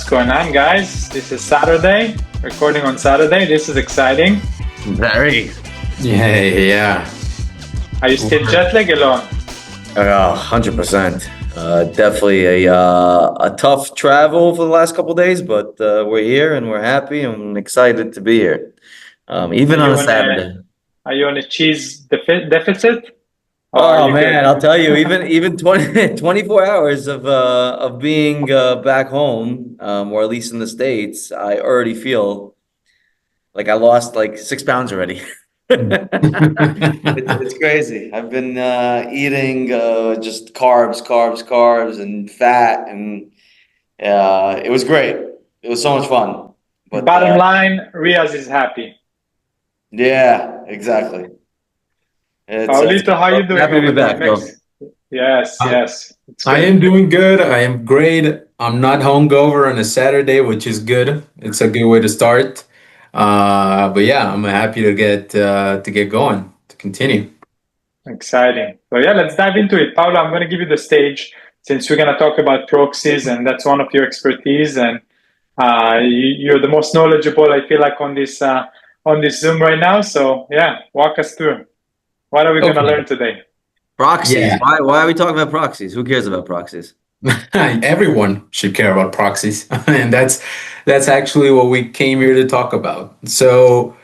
What's going on, guys? This is Saturday, recording on Saturday. This is exciting. Very. Yeah. Are you still jet lag alone? 100%. Definitely a tough travel for the last couple of days, but we're here and we're happy and excited to be here. Even on a Saturday. Are you on a cheese deficit? Oh man, I'll tell you, even 24 hours of being back home, or at least in the States, I already feel like I lost like 6 pounds already. It's crazy. I've been eating just carbs, and fat, and it was great. It was so much fun. But bottom line, Riaz is happy. Yeah, exactly. Paulito, how you doing? Happy to be back, bro. Yes. I am doing good. I am great. I'm not hungover on a Saturday, which is good. It's a good way to start. But yeah, I'm happy to get going, to continue. Exciting. So yeah, let's dive into it. Paolo, I'm going to give you the stage since we're going to talk about proxies, and that's one of your expertise, and you're the most knowledgeable, I feel like, on this Zoom right now. So yeah, walk us through. What are we going to learn today? Proxies. Yeah. Why are we talking about proxies? Who cares about proxies? Everyone should care about proxies, and that's actually what we came here to talk about. So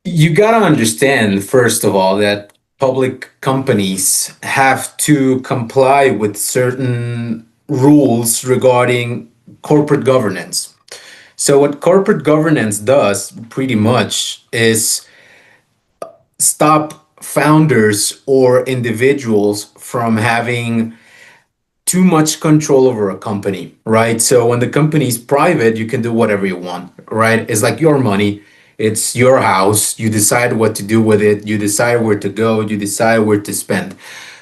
you got to understand, first of all, that public companies have to comply with certain rules regarding corporate governance. So what corporate governance does pretty much is stop founders or individuals from having too much control over a company, right? So when the company is private, you can do whatever you want, right? It's like your money. It's your house. You decide what to do with it. You decide where to go. You decide where to spend.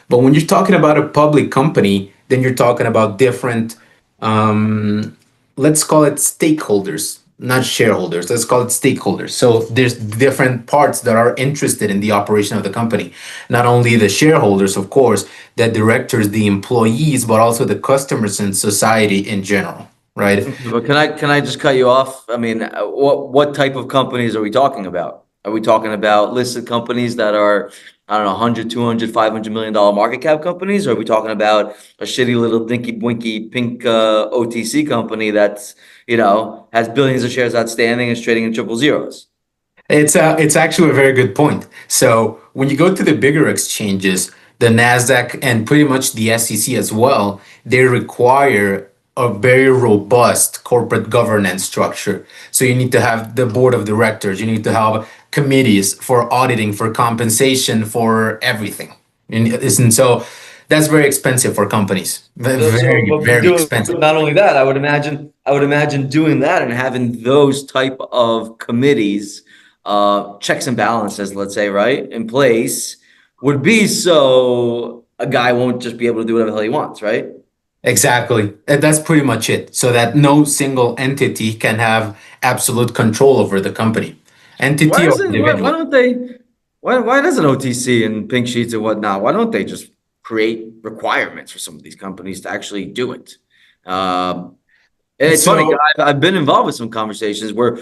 But when you're talking about a public company, then you're talking about different, let's call it stakeholders, not shareholders. Let's call it stakeholders. So there's different parts that are interested in the operation of the company. Not only the shareholders, of course, the directors, the employees, but also the customers and society in general, right? But can I just cut you off? I mean, what type of companies are we talking about? Are we talking about listed companies that are, I don't know, 100, 200, $500 million market cap companies? Or are we talking about a shitty little dinky winky pink OTC company that's, has billions of shares outstanding and is trading in triple zeros? It's actually a very good point. So when you go to the bigger exchanges, the Nasdaq and pretty much the SEC as well, they require a very robust corporate governance structure. So you need to have the board of directors, you need to have committees for auditing, for compensation, for everything. And so that's very expensive for companies. Very expensive. Not only that, I would imagine doing that and having those type of committees, checks and balances, let's say, right, in place would be so a guy won't just be able to do whatever the hell he wants, right? Exactly. That's pretty much it. So that no single entity can have absolute control over the company. Entity or individual. Why doesn't OTC and pink sheets and whatnot, why don't they just create requirements for some of these companies to actually do it? And it's funny, I've been involved with some conversations where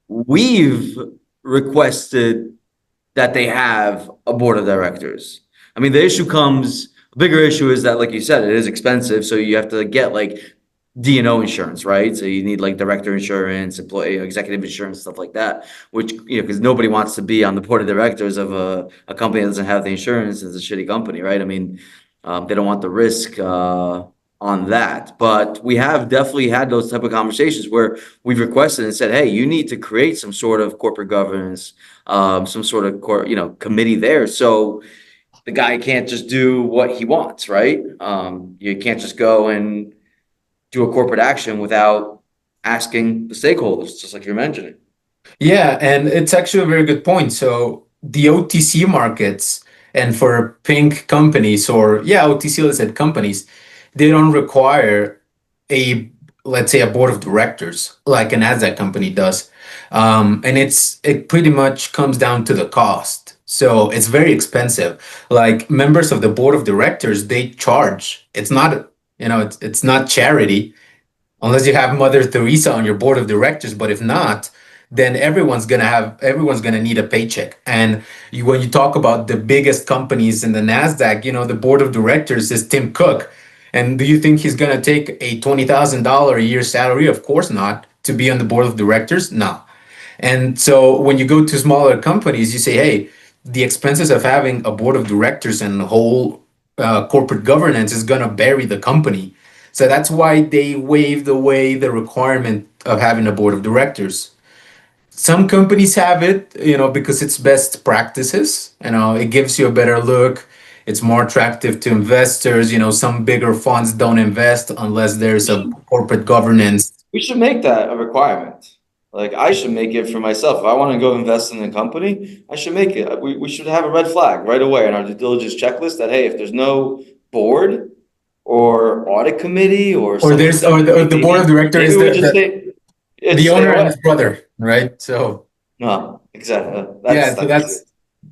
we've requested that they have a board of directors. I mean, the bigger issue is that, like you said, it is expensive. So you have to get like D&O insurance, right? So you need like director insurance, employee, executive insurance, stuff like that, which, because nobody wants to be on the board of directors of a company that doesn't have the insurance. It's a shitty company, right? I mean, they don't want the risk on that. But we have definitely had those type of conversations where we've requested and said, hey, you need to create some sort of corporate governance, some sort of committee there. So the guy can't just do what he wants, right? You can't just go and do a corporate action without asking the stakeholders, just like you're mentioning. Yeah, and it's actually a very good point. So the OTC markets and for pink companies OTC listed companies, they don't require let's say a board of directors like a Nasdaq company does. And it pretty much comes down to the cost. So it's very expensive. Like members of the board of directors, they charge. It's not, it's not charity. unless you have Mother Teresa on your board of directors. But if not, then everyone's gonna need a paycheck. And when you talk about the biggest companies in the Nasdaq, the board of directors is Tim Cook. And do you think he's gonna take a $20,000 a year salary? Of course not. To be on the board of directors? No. And so when you go to smaller companies, you say, hey, the expenses of having a board of directors and whole corporate governance is going to bury the company. So that's why they waived away the requirement of having a board of directors. Some companies have it, because it's best practices. It gives you a better look. It's more attractive to investors. Some bigger funds don't invest unless there's a corporate governance. We should make that a requirement. Like, I should make it for myself. If I want to go invest in a company, I should make it. We should have a red flag right away in our due diligence checklist that, hey, if there's no board or audit committee or the board of directors is the owner and his brother, right? So no, exactly.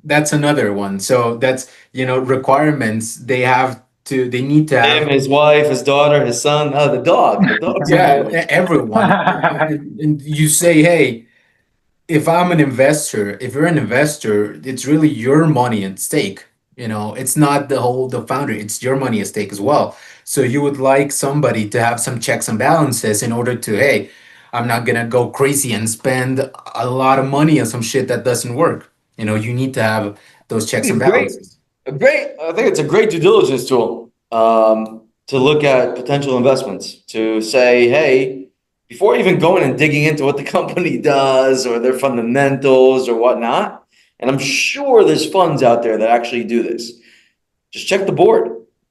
That's another one. So that's requirements. They need to have him, his wife, his daughter, his son, the dog. Yeah, everyone. And you say, hey, if you're an investor, it's really your money at stake. It's not the founder, it's your money at stake as well. So you would like somebody to have some checks and balances in order to, hey, I'm not gonna go crazy and spend a lot of money on some shit that doesn't work. You need to have those checks and balances. I think it's a great due diligence tool to look at potential investments, to say, hey, before even going and digging into what the company does or their fundamentals or whatnot, and I'm sure there's funds out there that actually do this, just check the board.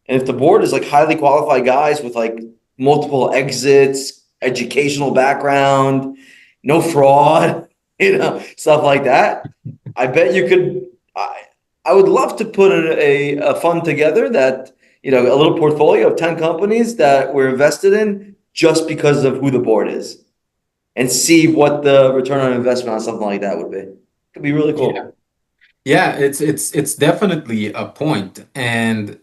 And if the board is like highly qualified guys with like multiple exits, educational background, no fraud, stuff like that, I bet you could. I would love to put a fund together that, a little portfolio of 10 companies that we're invested in just because of who the board is, and see what the return on investment on something like that would be. It could be really cool. Yeah, it's definitely a point. And,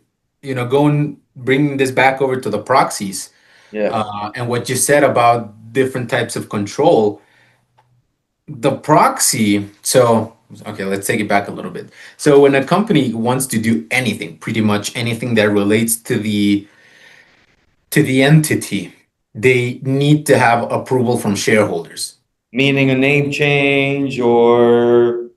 bringing this back over to the proxies, and what you said about different types of control, the proxy. So, okay, let's take it back a little bit. So when a company wants to do anything, pretty much anything that relates to the entity, they need to have approval from shareholders. Meaning a name change or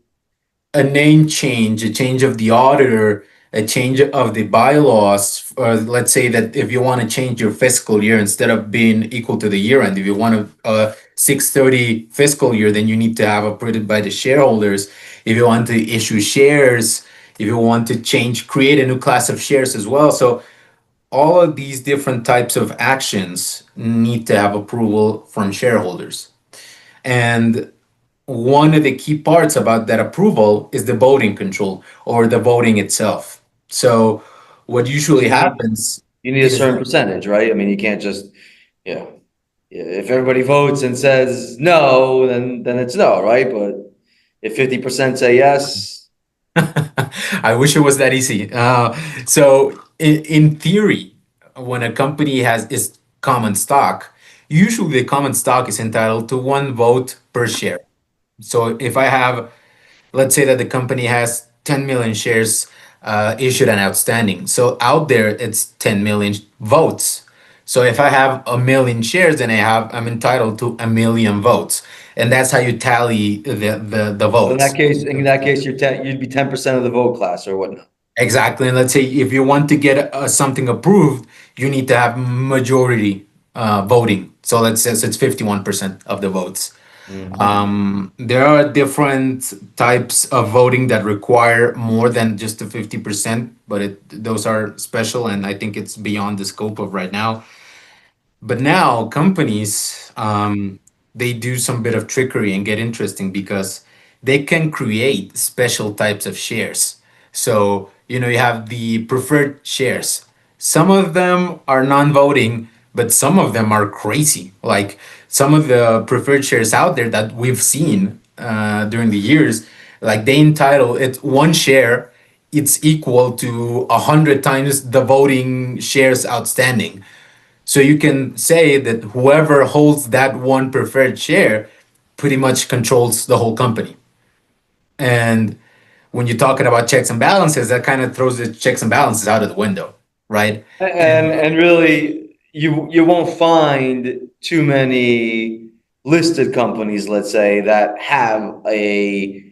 a name change, a change of the auditor, a change of the bylaws. Or let's say that if you want to change your fiscal year, instead of being equal to the year end, if you want a 6/30 fiscal year, then you need to have approved by the shareholders. If you want to issue shares, if you want to create a new class of shares as well. So all of these different types of actions need to have approval from shareholders. And one of the key parts about that approval is the voting control or the voting itself. So what usually happens, you need a certain percentage, right? I mean, you can't just, if everybody votes and says no, then it's no, right? But if 50% say yes. I wish it was that easy. So in theory, when a company is common stock, usually the common stock is entitled to one vote per share. So if I have, let's say that the company has 10 million shares issued and outstanding. So out there, it's 10 million votes. So if I have 1 million shares, then I'm entitled to 1 million votes. And that's how you tally the votes. In that case, you'd be 10% of the vote class or whatnot. Exactly. And let's say if you want to get something approved, you need to have majority voting. So let's say it's 51% of the votes. There are different types of voting that require more than just the 50%, but those are special, and I think it's beyond the scope of right now. But now companies, they do some bit of trickery and get interesting because they can create special types of shares. So, you have the preferred shares. Some of them are non-voting, but some of them are crazy. Like some of the preferred shares out there that we've seen during the years, like they entitle it one share, it's equal to 100 times the voting shares outstanding. So you can say that whoever holds that one preferred share pretty much controls the whole company. And when you're talking about checks and balances, that kind of throws the checks and balances out of the window, right? And really, you won't find too many listed companies, let's say, that have a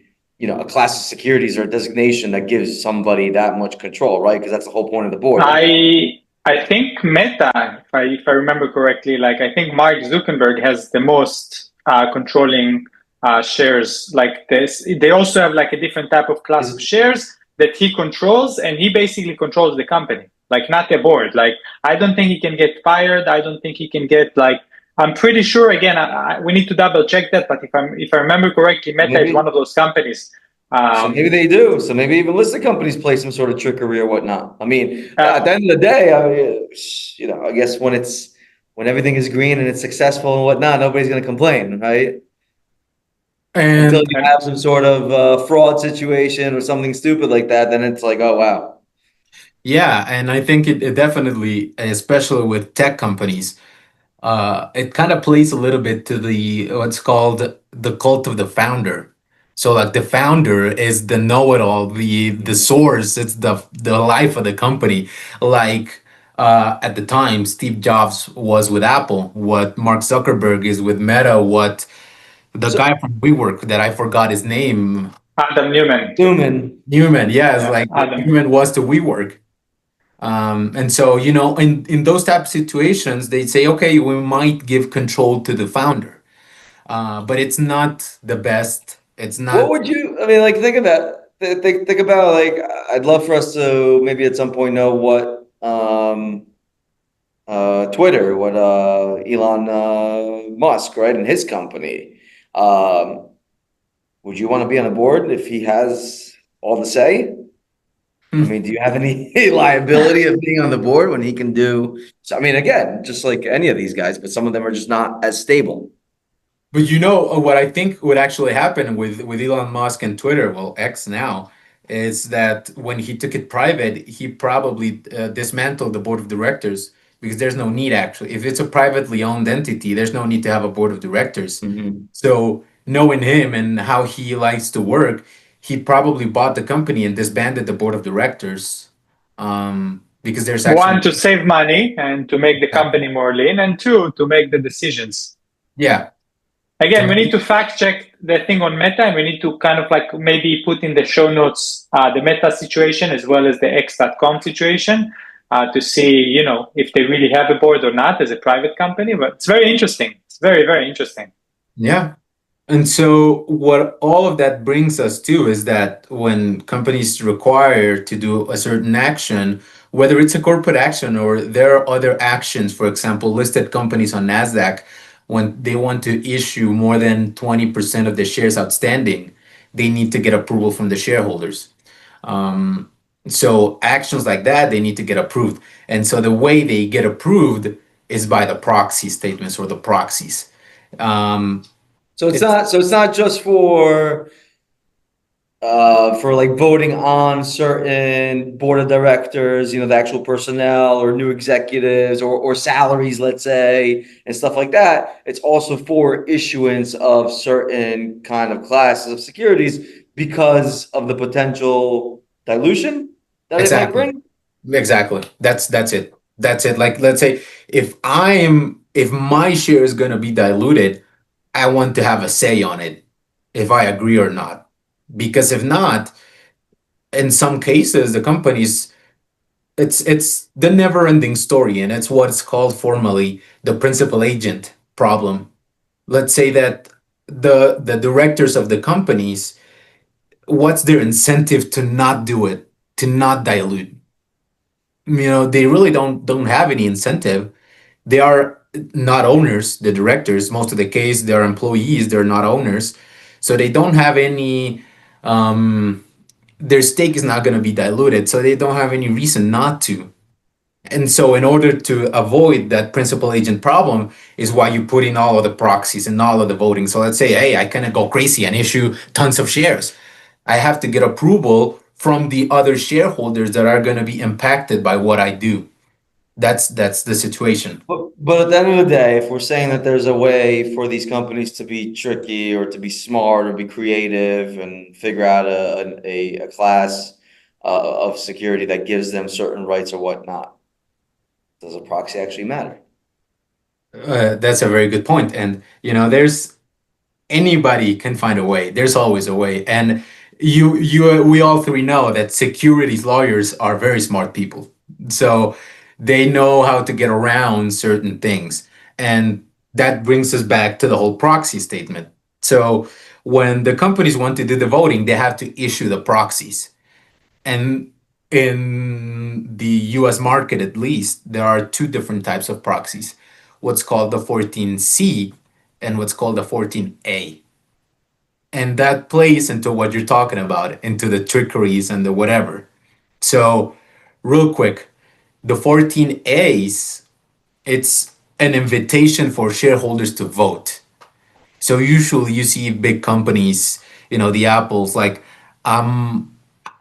class of securities or a designation that gives somebody that much control, right? Because that's the whole point of the board. I think Meta, if I remember correctly, like I think Mark Zuckerberg has the most controlling shares like this. They also have like a different type of class of shares that he controls, and he basically controls the company, like not the board. Like I don't think he can get fired. I don't think he can get like. I'm pretty sure. Again, we need to double check that. But if I remember correctly, Meta is one of those companies. So maybe they do. So maybe even listed companies play some sort of trickery or whatnot. I mean, at the end of the day, I guess when everything is green and it's successful and whatnot, nobody's going to complain, right? And Until you have some sort of fraud situation or something stupid like that, then it's like, oh wow. yeah, and I think it definitely, especially with tech companies, it kind of plays a little bit to the what's called the cult of the founder. So like the founder is the know-it-all, the source, it's the life of the company. Like at the time, Steve Jobs was with Apple, what Mark Zuckerberg is with Meta, what the guy from WeWork that I forgot his name. Adam Newman. Newman, yes, Yeah, like Adam. Newman was to WeWork. And so, in those type of situations, they say, okay, we might give control to the founder, but it's not the best. It's What not. would you, I mean, like, think about, like, I'd love for us to maybe at some point know what, Twitter, what, Elon, Musk, right, and his company. Would you want to be on a board if he has all the say? I mean, do you have any liability of being on the board when he can do? So, I mean, again, just like any of these guys, but some of them are just not as stable. But what I think would actually happen with Elon Musk and Twitter, well, X now, is that when he took it private, he probably dismantled the board of directors because there's no need actually. If it's a privately owned entity, there's no need to have a board of directors. So knowing him and how he likes to work, he probably bought the company and disbanded the board of directors because there's actually one, to save money and to make the company more lean, and two, to make the decisions. yeah. Again, we need to fact check the thing on Meta, and we need to kind of like maybe put in the show notes the Meta situation as well as the X.com situation to see, if they really have a board or not as a private company. But it's very interesting. It's very, very interesting. Yeah. And so what all of that brings us to is that when companies require to do a certain action, whether it's a corporate action or there are other actions, for example, listed companies on Nasdaq, when they want to issue more than 20% of the shares outstanding, they need to get approval from the shareholders. So actions like that, they need to get approved. And so the way they get approved is by the proxy statements or the proxies. So it's not just for like voting on certain board of directors, the actual personnel or new executives or salaries, let's say, and stuff like that. It's also for issuance of certain kind of classes of securities because of the potential dilution that it might bring. Exactly. That's it. That's it. Like, let's say if my share is going to be diluted, I want to have a say on it, if I agree or not. Because if not, in some cases, the companies, it's the never-ending story, and it's what's called formally the principal agent problem. Let's say that the directors of the companies, what's their incentive to not do it, to not dilute? They really don't have any incentive. They are not owners, the directors. Most of the case, they're employees, they're not owners. So they don't have any, their stake is not going to be diluted. So they don't have any reason not to. And so in order to avoid that principal agent problem is why you put in all of the proxies and all of the voting. So let's say, hey, I kind of go crazy and issue tons of shares. I have to get approval from the other shareholders that are going to be impacted by what I do. That's the situation. But at the end of the day, if we're saying that there's a way for these companies to be tricky or to be smart or be creative and figure out a class of security that gives them certain rights or whatnot, does a proxy actually matter? That's a very good point. And there's anybody can find a way. There's always a way. And we all three know that securities lawyers are very smart people. So they know how to get around certain things. And that brings us back to the whole proxy statement. So when the companies want to do the voting, they have to issue the proxies. And in the US market, at least, there are two different types of proxies, what's called the 14C and what's called the 14A. And that plays into what you're talking about, into the trickeries and the whatever. So, real quick, the 14As, it's an invitation for shareholders to vote. So usually you see big companies, the Apples, like I'm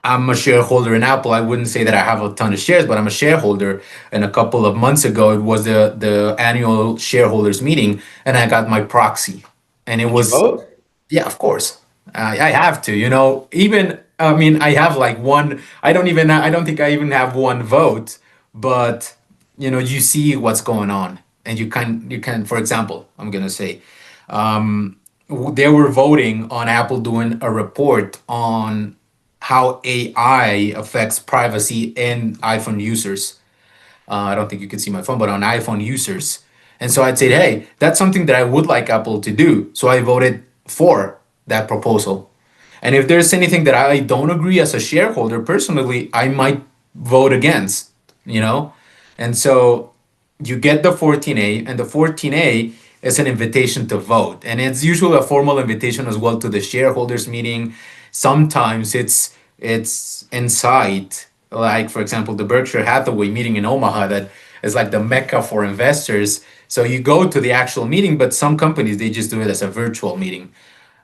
a shareholder in Apple. I wouldn't say that I have a ton of shares, but I'm a shareholder. And a couple of months ago, it was the annual shareholders meeting, and I got my proxy. And it was, Vote? yeah, of course. I have to, even, I mean, I have like one, I don't think I even have one vote, but, you see what's going on. And you can, for example, I'm going to say, they were voting on Apple doing a report on how AI affects privacy in iPhone users. I don't think you can see my phone, but on iPhone users. And so I'd say, hey, that's something that I would like Apple to do. So I voted for that proposal. And if there's anything that I don't agree as a shareholder personally, I might vote against, you know? And so you get the 14A, and the 14A is an invitation to vote. And it's usually a formal invitation as well to the shareholders meeting. Sometimes it's inside, like for example, the Berkshire Hathaway meeting in Omaha that is like the mecca for investors. So you go to the actual meeting, but some companies they just do it as a virtual meeting.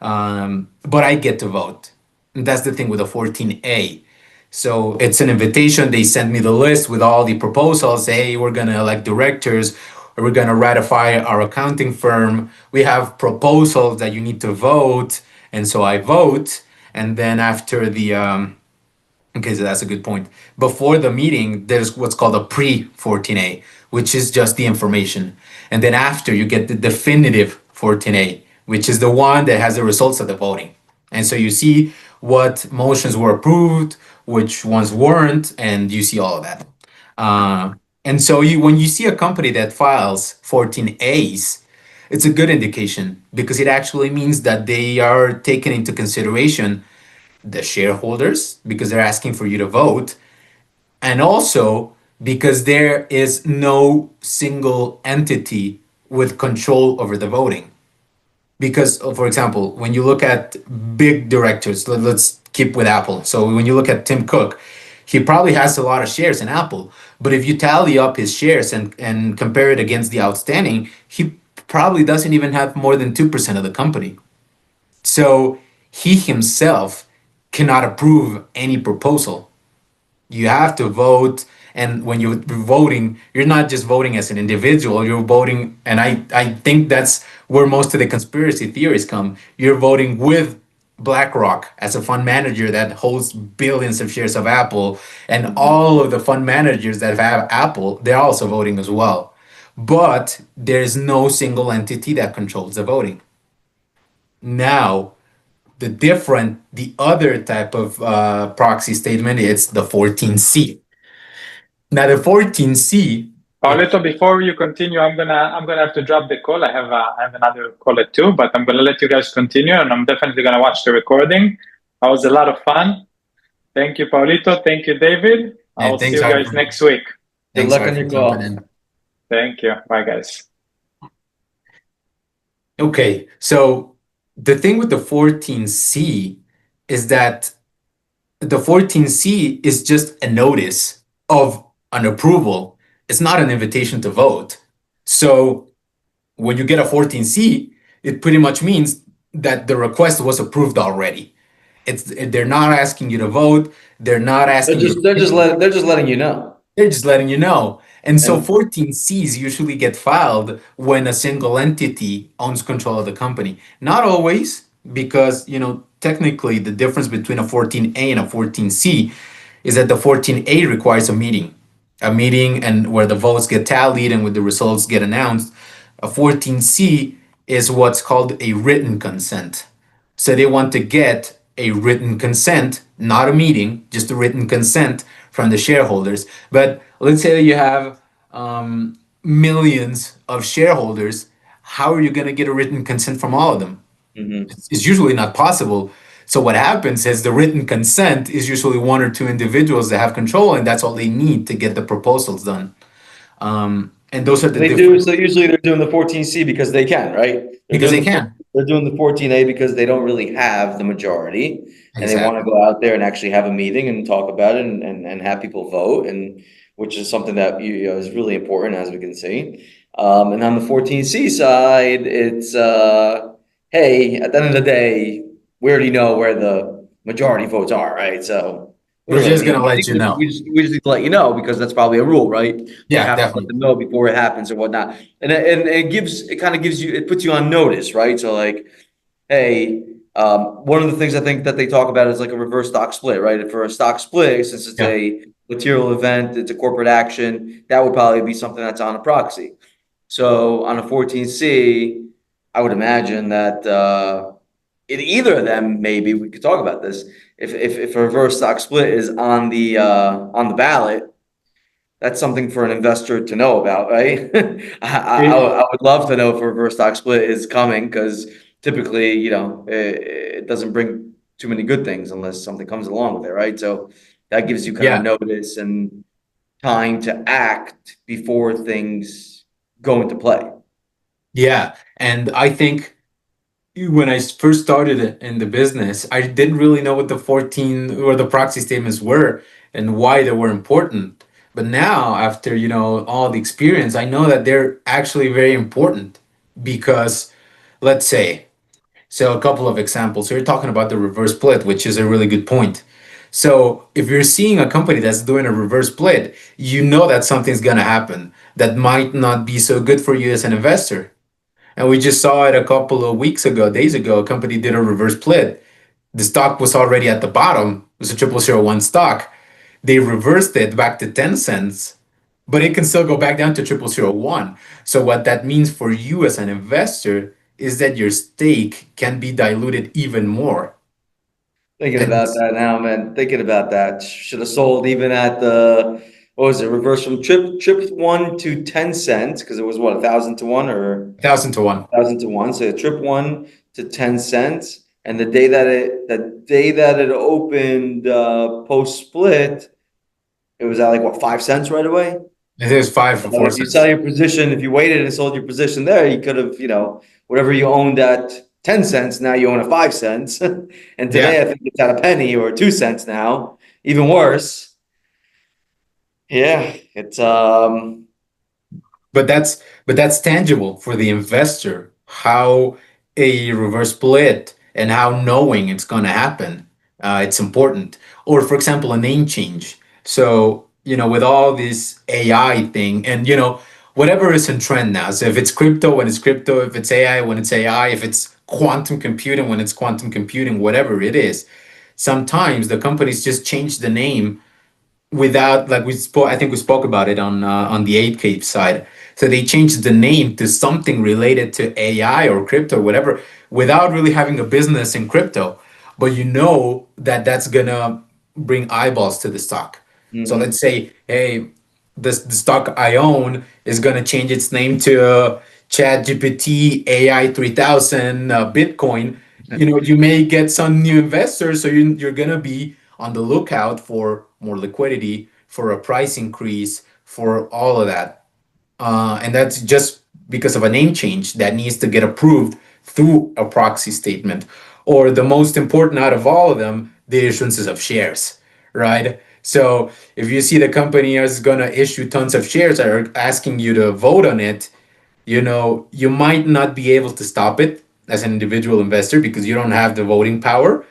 But I get to vote. And that's the thing with the 14A. So it's an invitation. They send me the list with all the proposals. Hey, we're going to elect directors, or we're going to ratify our accounting firm. We have proposals that you need to vote. And so I vote. And then after okay, so that's a good point. Before the meeting, there's what's called a pre-14A, which is just the information. And then after, you get the definitive 14A, which is the one that has the results of the voting. And so you see what motions were approved, which ones weren't, and you see all of that. And so when you see a company that files 14As, it's a good indication because it actually means that they are taking into consideration the shareholders because they're asking for you to vote, and also because there is no single entity with control over the voting. Because, for example, when you look at big directors, let's keep with Apple. So when you look at Tim Cook, he probably has a lot of shares in Apple. But if you tally up his shares and compare it against the outstanding, he probably doesn't even have more than 2% of the company. So he himself cannot approve any proposal. You have to vote. And when you're voting, you're not just voting as an individual, you're voting. And I think that's where most of the conspiracy theories come. You're voting with BlackRock as a fund manager that holds billions of shares of Apple. And all of the fund managers that have Apple, they're also voting as well. But there's no single entity that controls the voting. Now, the other type of proxy statement is the 14C. Now the 14C. Paulito, before you continue, I'm gonna have to drop the call. I have another call at 2, but I'm gonna let you guys continue, and I'm definitely gonna watch the recording. That was a lot of fun. Thank you, Paulito. Thank you, David. I'll see you guys next week. Good luck on your call. Thank you. Bye, guys. Okay, so the thing with the 14C is that the 14C is just a notice of an approval. It's not an invitation to vote. So when you get a 14C, it pretty much means that the request was approved already. They're not asking you to vote. They're not asking They're just letting you know. They're just letting you know. And so And 14Cs usually get filed when a single entity owns control of the company. Not always, because, technically the difference between a 14A and a 14C is that the 14A requires a meeting and where the votes get tallied and where the results get announced. A 14C is what's called a written consent. So they want to get a written consent, not a meeting, just a written consent from the shareholders. But let's say that you have millions of shareholders. How are you going to get a written consent from all of them? It's usually not possible. So what happens is the written consent is usually one or two individuals that have control, and that's all they need to get the proposals done. And those are the they do, so usually they're doing the 14C because they can, right? Because they can. They're doing the 14A because they don't really have the majority, and they want to go out there and actually have a meeting and talk about it and have people vote, and which is something that is really important, as we can see. And on the 14C side, it's hey, at the end of the day, we already know where the majority votes are, right? So we're just gonna let you know. We just need to let you know because that's probably a rule, right? Yeah, you have definitely. to let them know before it happens or whatnot. And it kind of gives you, it puts you on notice, right? So like, hey, one of the things I think that they talk about is like a reverse stock split, right? For a stock split, since it's a material event, it's a corporate action, that would probably be something that's on a proxy. So on a 14C, I would imagine that in either of them, maybe we could talk about this. If a reverse stock split is on the ballot, that's something for an investor to know about, right? I would love to know if a reverse stock split is coming because typically, it doesn't bring too many good things unless something comes along with it, right? So that gives you kind of notice and time to act before things go into play. Yeah, and I think when I first started in the business, I didn't really know what the 14 or the proxy statements were and why they were important. But now, after all the experience, I know that they're actually very important because, let's say, so a couple of examples. So you're talking about the reverse split, which is a really good point. So if you're seeing a company that's doing a reverse split, you know that something's gonna happen that might not be so good for you as an investor. And we just saw it a couple of days ago, a company did a reverse split. The stock was already at the bottom. It was a 0001 stock. They reversed it back to 10 cents, but it can still go back down to 0001. So what that means for you as an investor is that your stake can be diluted even more. Thinking about that now, man. Thinking about that. Should have sold even at the, what was it, reverse from trip 1 to 10 cents, because it was what, 1,000 to 1 or 1,000 to 1. 1,000 to 1. So trip 1 to 10 cents. And the day that it opened post split, it was at like what, 5 cents right away? It is 5 or 4 If you cents. sell your position, if you waited and sold your position there, you could have, whatever you owned at 10 cents, now you own at 5 cents. And today I think it's at a penny or 2 cents now, even worse. Yeah, it's But that's tangible for the investor, how a reverse split and how knowing it's going to happen. It's important. Or for example, a name change. So, with all this AI thing and, whatever is in trend now. So if it's crypto, when it's crypto, if it's AI, when it's AI, if it's quantum computing, when it's quantum computing, whatever it is, sometimes the companies just change the name without, like I think we spoke about it on the 8K side. So they changed the name to something related to AI or crypto or whatever without really having a business in crypto, but that that's gonna bring eyeballs to the stock. So let's say, hey, the stock I own is gonna change its name to ChatGPT AI 3000 Bitcoin. You may get some new investors, so you're gonna be on the lookout for more liquidity, for a price increase, for all of that. And that's just because of a name change that needs to get approved through a proxy statement. Or the most important out of all of them, the issuances of shares, right? So if you see the company is going to issue tons of shares that are asking you to vote on it, you might not be able to stop it as an individual investor because you don't have the voting power,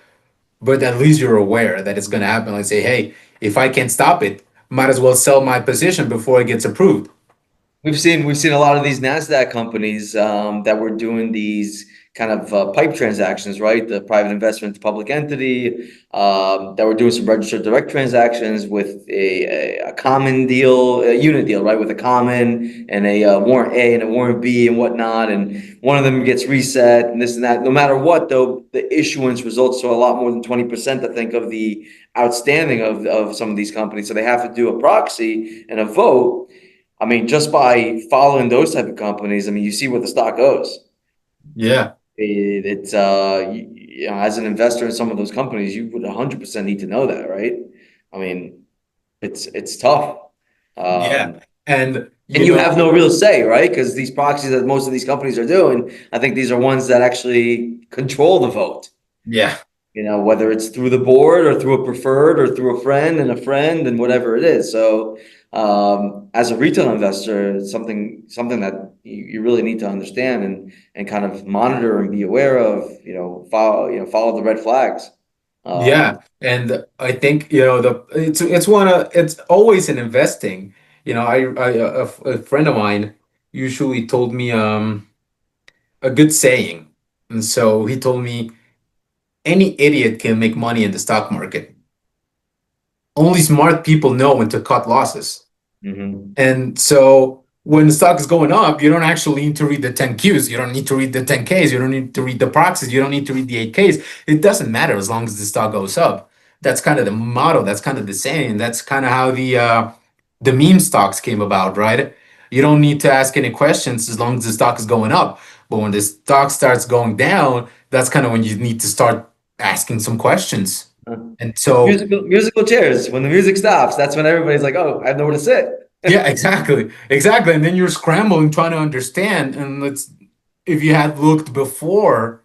but at least you're aware that it's going to happen. Like say, hey, if I can't stop it, might as well sell my position before it gets approved. We've seen a lot of these Nasdaq companies that were doing these kind of pipe transactions, right? The private investment to public entity that were doing some registered direct transactions with a common deal, a unit deal, right? With a common and a warrant A and a warrant B and whatnot, and one of them gets reset and this and that. No matter what, though, the issuance results to a lot more than 20%, I think, of the outstanding of some of these companies. So they have to do a proxy and a vote. I mean, just by following those type of companies, I mean, you see where the stock goes. Yeah. It's you know, as an investor in some of those companies, you would 100% need to know that, right? I mean, it's tough. Yeah. And And you have no real say, right? Because these proxies that most of these companies are doing, I think these are ones that actually control the vote. yeah. You know, whether it's through the board or through a preferred or through a friend and whatever it is. So as a retail investor, it's something that you really need to understand and kind of monitor and be aware of, follow the red flags. Yeah, and I think it's always in investing. A friend of mine usually told me a good saying, and so he told me any idiot can make money in the stock market. Only smart people know when to cut losses. Mhm. And so when the stock is going up, you don't actually need to read the 10Qs. You don't need to read the 10Ks. You don't need to read the proxies. You don't need to read the 8Ks. It doesn't matter as long as the stock goes up. That's kind of the motto. That's kind of the saying. That's kind of how the meme stocks came about, right? You don't need to ask any questions as long as the stock is going up. But when the stock starts going down, that's kind of when you need to start asking some questions. And so Musical chairs. When the music stops, that's when everybody's like, "Oh, I have nowhere to sit." yeah, exactly. And then you're scrambling trying to understand. And if you had looked before,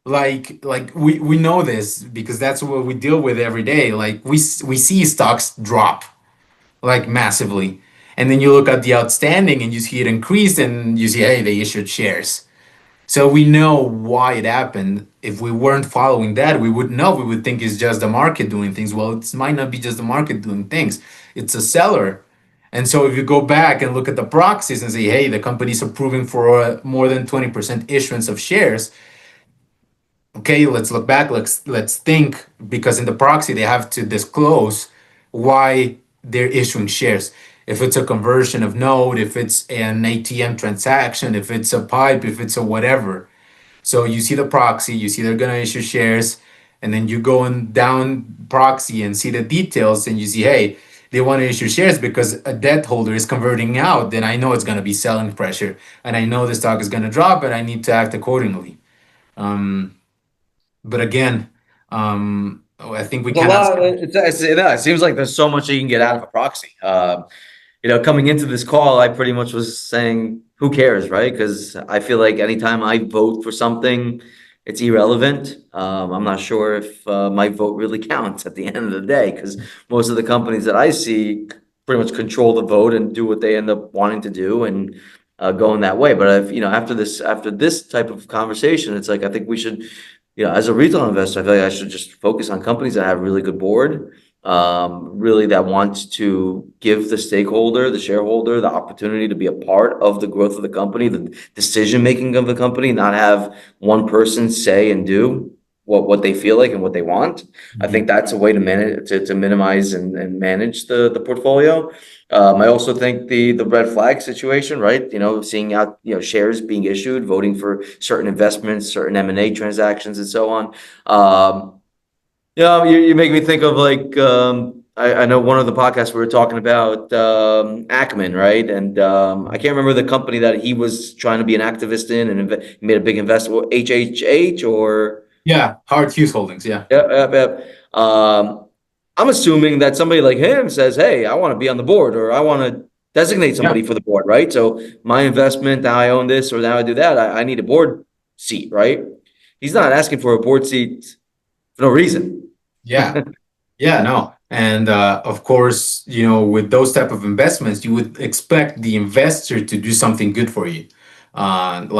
like we know this because that's what we deal with every day. Like we see stocks drop like massively, and then you look at the outstanding and you see it increase, and you see, hey, they issued shares. So we know why it happened. If we weren't following that, we wouldn't know. We would think it's just the market doing things. Well, it might not be just the market doing things. It's a seller. And so if you go back and look at the proxies and say, hey, the company's approving for more than 20% issuance of shares. Okay, let's look back. Let's think, because in the proxy they have to disclose why they're issuing shares. If it's a conversion of node, if it's an ATM transaction, if it's a pipe, if it's a whatever. So you see the proxy, you see they're gonna issue shares, and then you go on down proxy and see the details, and you see, hey, they want to issue shares because a debt holder is converting out. Then I know it's gonna be selling pressure, and I know the stock is gonna drop, and I need to act accordingly. But again, I think we There's a cannot. lot. It seems like there's so much you can get out of a proxy. Coming into this call, I pretty much was saying, who cares, right? Because I feel like anytime I vote for something, it's irrelevant. I'm not sure if my vote really counts at the end of the day, because most of the companies that I see pretty much control the vote and do what they end up wanting to do and going that way. But after this type of conversation, it's like I think we should, as a retail investor, I feel like I should just focus on companies that have really good board. Really that wants to give the stakeholder, the shareholder, the opportunity to be a part of the growth of the company, the decision-making of the company, not have one person say and do what they feel like and what they want. I think that's a way to manage, to minimize and manage the portfolio. I also think the red flag situation, right? Seeing out, shares being issued, voting for certain investments, certain M&A transactions and so on. You make me think of like I know one of the podcasts we were talking about Ackman, right? And I can't remember the company that he was trying to be an activist in and he made a big investment. HHH or Yeah, Howard Hughes Holdings. Yeah. Yep. I'm assuming that somebody like him says, "Hey, I want to be on the board, or I want to designate somebody for the board," right? So my investment, now I own this, or now I do that. I need a board seat, right? He's not asking for a board seat for no reason. Yeah. Yeah, no. And of course, with those type of investments, you would expect the investor to do something good for you.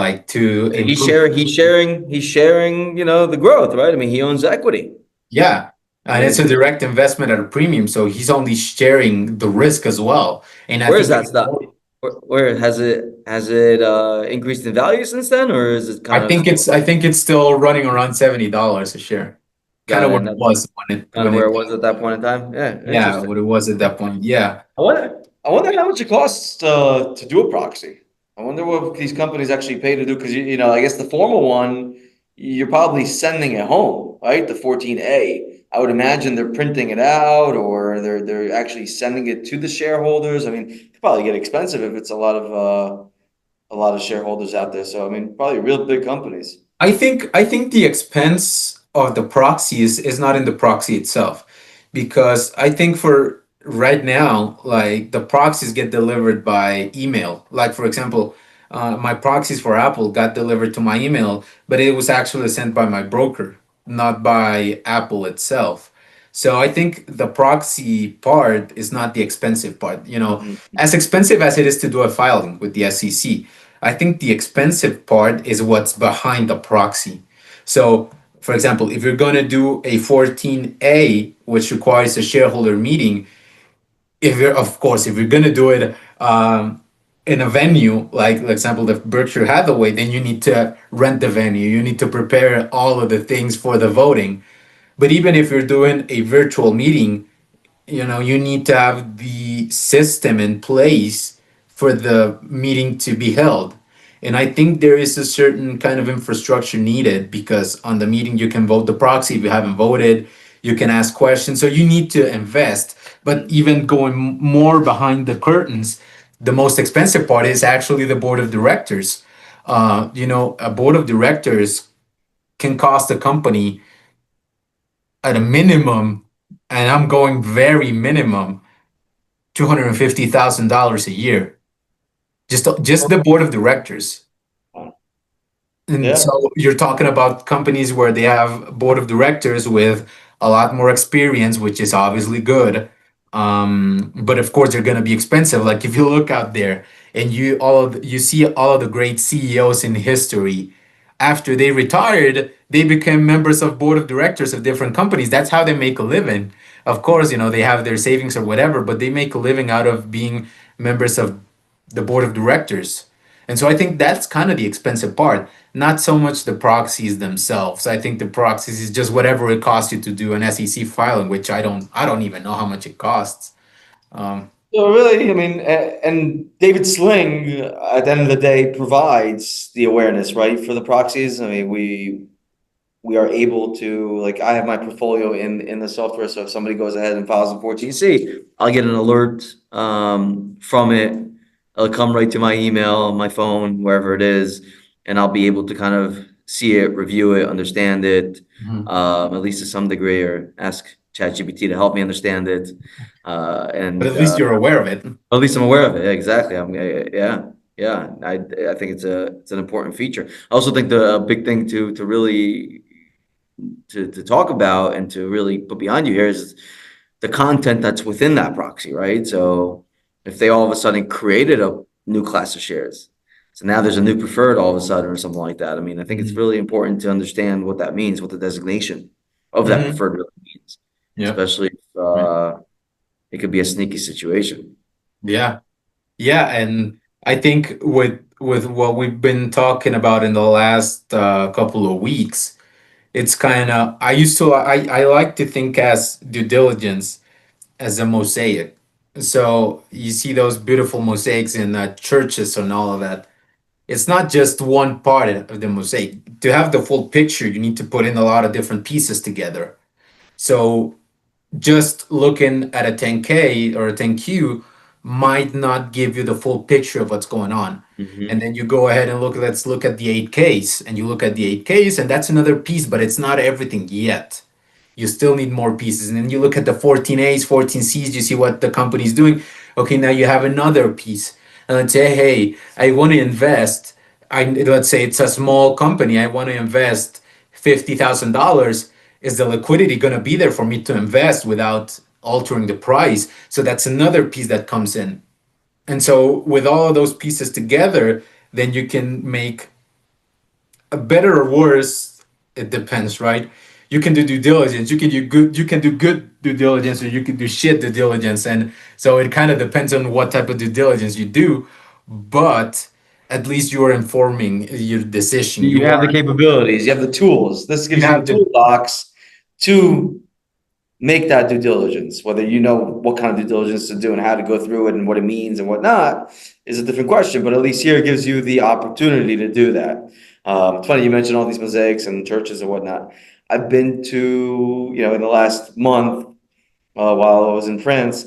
Like to He's improve. sharing, the growth, right? I mean, he owns equity. Yeah. And it's a direct investment at a premium, so he's only sharing the risk as well. And I Where think is that stuff? Where has it increased in value since then, or is it kind of I think it's still running around $70 a share. Kind got of it? what And it that's was kind of where it was at that point in time. Yeah, yeah, interesting. what it was at that point. Yeah. I wonder how much it costs to do a proxy. I wonder what these companies actually pay to do, because you know, I guess the formal one, you're probably sending it home, right? The 14A. I would imagine they're printing it out, or they're actually sending it to the shareholders. I mean, it could probably get expensive if it's a lot of shareholders out there. So I mean, probably real big companies. I think the expense of the proxy is not in the proxy itself, because I think for right now, like the proxies get delivered by email. Like for example, my proxies for Apple got delivered to my email, but it was actually sent by my broker, not by Apple itself. So I think the proxy part is not the expensive part. You know, Mhm. as expensive as it is to do a filing with the SEC, I think the expensive part is what's behind the proxy. So, for example, if you're going to do a 14A, which requires a shareholder meeting, if you're, of course, if you're going to do it in a venue, like, for example, the Berkshire Hathaway, then you need to rent the venue. You need to prepare all of the things for the voting. But even if you're doing a virtual meeting, you know, you need to have the system in place for the meeting to be held. And I think there is a certain kind of infrastructure needed, because on the meeting you can vote the proxy. If you haven't voted, you can ask questions. So you need to invest. But even going more behind the curtains, the most expensive part is actually the board of directors. You know, a board of directors can cost a company at a minimum, and I'm going very minimum, $250,000 a year. Just the board of directors. And Yeah. so you're talking about companies where they have board of directors with a lot more experience, which is obviously good. But of course they're going to be expensive. Like if you look out there and you see all of the great CEOs in history, after they retired, they became members of board of directors of different companies. That's how they make a living. Of course, you know, they have their savings or whatever, but they make a living out of being members of the board of directors. And so I think that's kind of the expensive part, not so much the proxies themselves. I think the proxies is just whatever it costs you to do an SEC filing, which I don't even know how much it costs. Um, So really, I mean, and David Sling, at the end of the day, provides the awareness, right, for the proxies. I mean, we are able to, like, I have my portfolio in the software, so if somebody goes ahead and files a 14C, I'll get an alert from it. It'll come right to my email, my phone, wherever it is, and I'll be able to kind of see it, review it, understand it, Mhm. at least to some degree, or ask ChatGPT to help me understand it. but And at least you're aware of it. At least I'm aware of it. Yeah, exactly. Yeah, yeah. I think it's an important feature. I also think the big thing to really to talk about and to really put behind you here is the content that's within that proxy, right? So if they all of a sudden created a new class of shares, so now there's a new preferred all of a sudden or something like that. I mean, I think it's Mhm. really important to understand what that means, what the designation of that Mhm. preferred really means, Yeah. especially if it could be a sneaky situation. Yeah. Yeah. And I think with what we've been talking about in the last couple of weeks, it's kind of I like to think as due diligence as a mosaic. So you see those beautiful mosaics in churches and all of that. It's not just one part of the mosaic. To have the full picture, you need to put in a lot of different pieces together. So just looking at a 10K or a 10Q might not give you the full picture of what's going on. And Hmm. then you go ahead and let's look at the 8Ks, and you look at the 8Ks, and that's another piece, but it's not everything yet. You still need more pieces. And then you look at the 14As, 14Cs, you see what the company's doing. Okay, now you have another piece. And let's say, hey, I want to invest. Let's say it's a small company. I want to invest $50,000. Is the liquidity going to be there for me to invest without altering the price? So that's another piece that comes in. And so with all of those pieces together, then you can make a better or worse. It depends, right? you can do due diligence, you can do good due diligence, or you can do shit due diligence. And so it kind of depends on what type of due diligence you do, but at least you are informing your decision. You have the capabilities, you have the tools. This gives you have the the- toolbox to make that due diligence. Whether you know what kind of due diligence to do and how to go through it and what it means and whatnot is a different question. But at least here it gives you the opportunity to do that. It's funny you mentioned all these mosaics and churches and whatnot. I've been to, in the last month, while I was in France,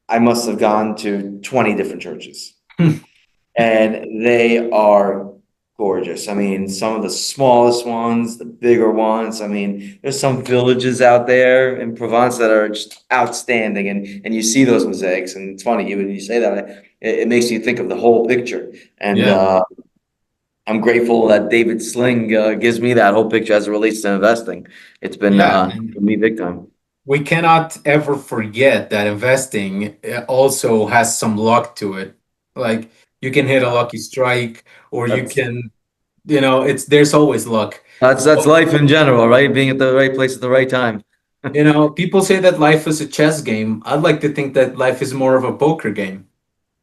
I must have gone to 20 different churches. And they are gorgeous. I mean, some of the smallest ones, the bigger ones. I mean, there's some villages out there in Provence that are just outstanding, and you see those mosaics. And it's funny when you say that, it makes you think of the whole picture. And I'm grateful that David Sling gives me that whole picture as it relates to investing. It's been for me big time. We cannot ever forget that investing also has some luck to it. Like, you can hit a lucky strike, or you can, there's always luck. That's life in general, right? Being at the right place at the right time. People say that life is a chess game. I'd like to think that life is more of a poker game.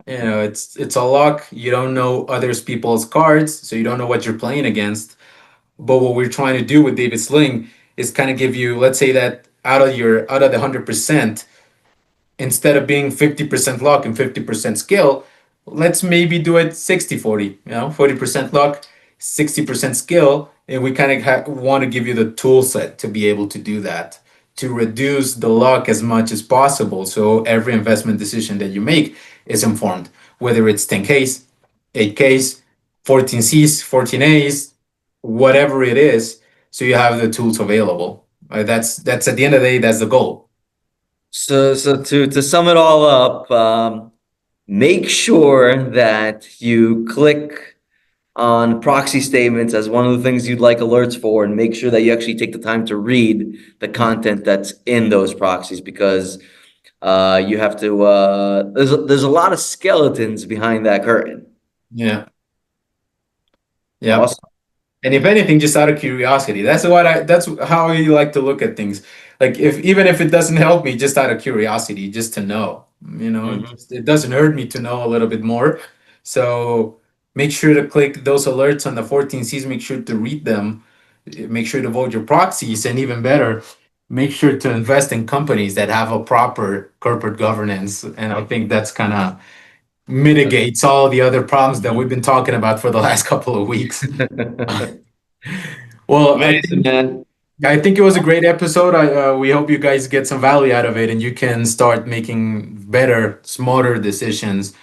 It's a luck. You don't know others people's cards, so you don't know what you're playing against. But what we're trying to do with David Sling is kind of give you, let's say that out of the 100%, instead of being 50% luck and 50% skill, let's maybe do it 60-40, 40% luck, 60% skill. And we kind of want to give you the tool set to be able to do that, to reduce the luck as much as possible. So every investment decision that you make is informed, whether it's 10Ks, 8Ks, 14Cs, 14As, whatever it is. So you have the tools available. That's at the end of the day, that's the goal. So to sum it all up, make sure that you click on proxy statements as one of the things you'd like alerts for, and make sure that you actually take the time to read the content that's in those proxies, because you have to. There's a lot of skeletons behind that curtain. Yeah. Awesome. And if anything, just out of curiosity, that's how I like to look at things. Like, even if it doesn't help me, just out of curiosity, just to know, it doesn't hurt me to know a little bit more. So make sure to click those alerts on the 14Cs, make sure to read them, make sure to vote your proxies, and even better, make sure to invest in companies that have a proper corporate governance. And I think that's kind of mitigates all the other problems that we've been talking about for the last couple of weeks. Well, Man. I think it was a great episode. We hope you guys get some value out of it, and you can start making better, smarter decisions.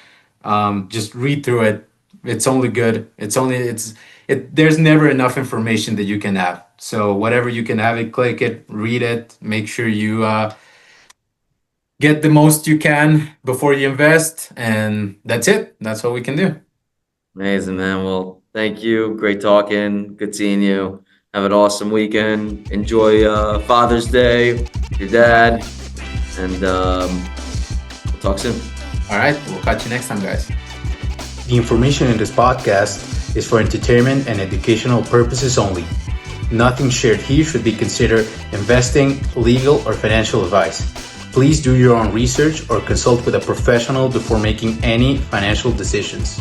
Just read through it. It's only good. There's never enough information that you can have. So whatever you can have it, click it, read it, make sure you get the most you can before you invest, and that's it. That's what we can do. Amazing, man. Well, thank you. Great talking. Good seeing you. Have an awesome weekend. Enjoy Father's Day with your dad, and we'll talk soon. All right, we'll catch you next time, guys. The information in this podcast is for entertainment and educational purposes only. Nothing shared here should be considered investing, legal, or financial advice. Please do your own research or consult with a professional before making any financial decisions.